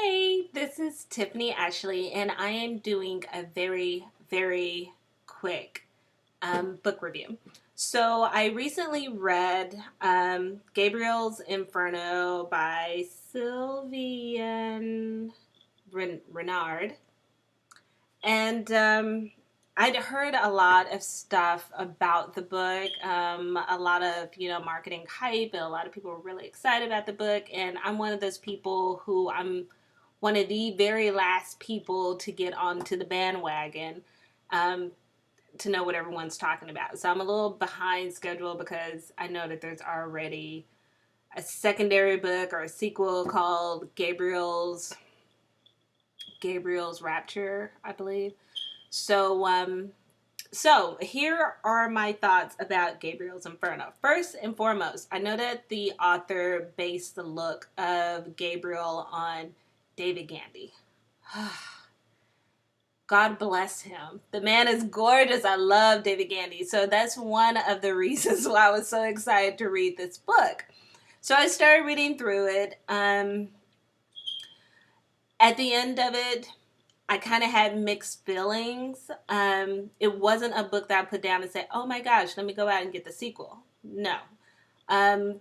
Hey, this is Tiffany Ashley, and I am doing a very quick book review. So, I recently read Gabriel's Inferno by Sylvain Reynard, and I'd heard a lot of stuff about the book, a lot of marketing hype, and a lot of people were really excited about the book. And I'm one of those people who I'm one of the very last people to get onto the bandwagon um, to know what everyone's talking about. So I'm a little behind schedule because I know that there's already a secondary book or a sequel called Gabriel's Rapture, I believe. So here are my thoughts about Gabriel's Inferno. First and foremost, I know that the author based the look of Gabriel on David Gandy. God bless him. The man is gorgeous. I love David Gandy. So that's one of the reasons why I was so excited to read this book. So I started reading through it. At the end of it, I kind of had mixed feelings. It wasn't a book that I put down and said, oh my gosh, let me go out and get the sequel. No. Um,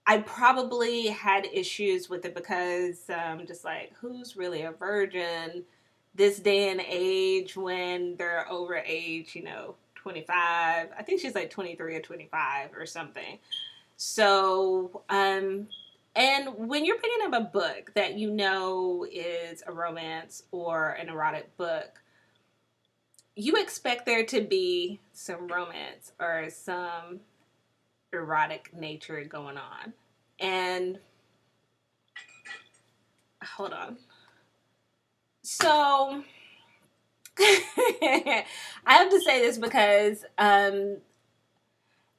I probably had issues with it because just like, who's really a virgin this day and age when they're over age, 25? I think she's like 23 or 25 or something. So, and when you're picking up a book that is a romance or an erotic book, you expect there to be some romance or some erotic nature going on. And hold on. So I have to say this because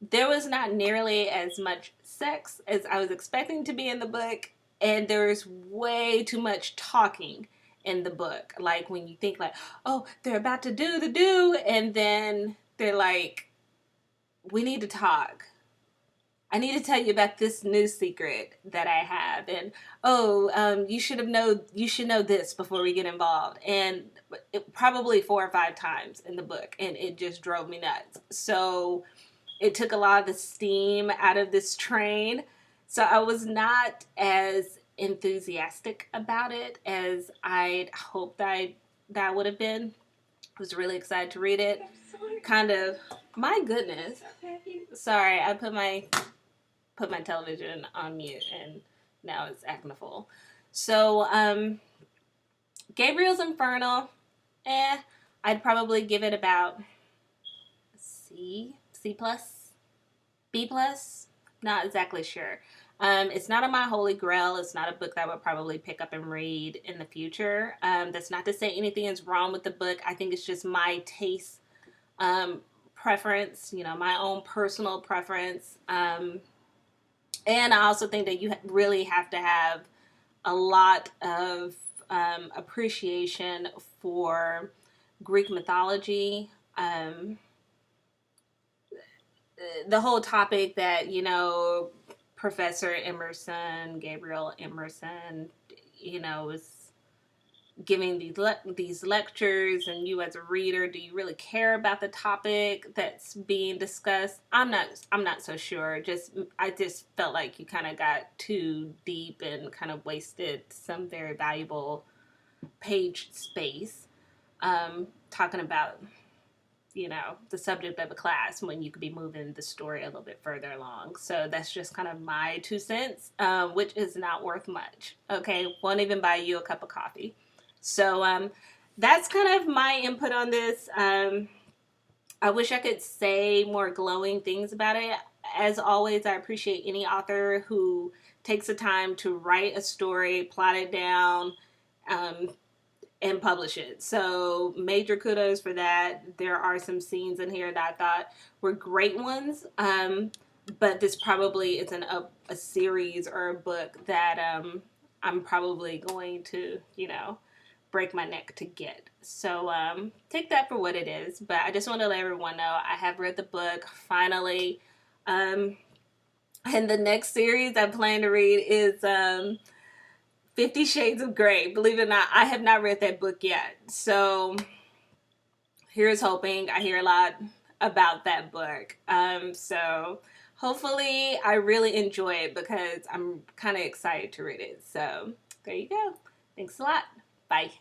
there was not nearly as much sex as I was expecting to be in the book, and there's way too much talking in the book. Like when you think like, oh, they're about to do the do, and then they're like, we need to talk. I need to tell you about this new secret that I have, and you should know this before we get involved, and probably 4 or 5 times in the book, and it just drove me nuts. So it took a lot of the steam out of this train. So I was not as enthusiastic about it as I'd hoped that I would have been. I was really excited to read it. Kind of, my goodness. Sorry, I put my television on mute and now it's acting a fool. So, Gabriel's Inferno, I'd probably give it about C plus, B plus. Not exactly sure. It's not on my holy grail. It's not a book that I would probably pick up and read in the future. That's not to say anything is wrong with the book. I think it's just my taste, preference. My own personal preference. And I also think that you really have to have a lot of appreciation for Greek mythology. The whole topic that, Professor Emerson, Gabriel Emerson, is giving these lectures, and you as a reader, do you really care about the topic that's being discussed? I'm not so sure. I just felt like you kind of got too deep and kind of wasted some very valuable page space talking about the subject of a class when you could be moving the story a little bit further along. So that's just kind of my 2 cents, which is not worth much. Okay, won't even buy you a cup of coffee. So that's kind of my input on this. I wish I could say more glowing things about it. As always, I appreciate any author who takes the time to write a story, plot it down, and publish it. So major kudos for that. There are some scenes in here that I thought were great ones. But this probably isn't a series or a book that I'm probably going to, break my neck to get. So take that for what it is. But I just want to let everyone know I have read the book finally. And the next series I plan to read is 50 Shades of Grey. Believe it or not, I have not read that book yet. So here's hoping. I hear a lot about that book. So hopefully I really enjoy it because I'm kind of excited to read it. So there you go. Thanks a lot. Bye.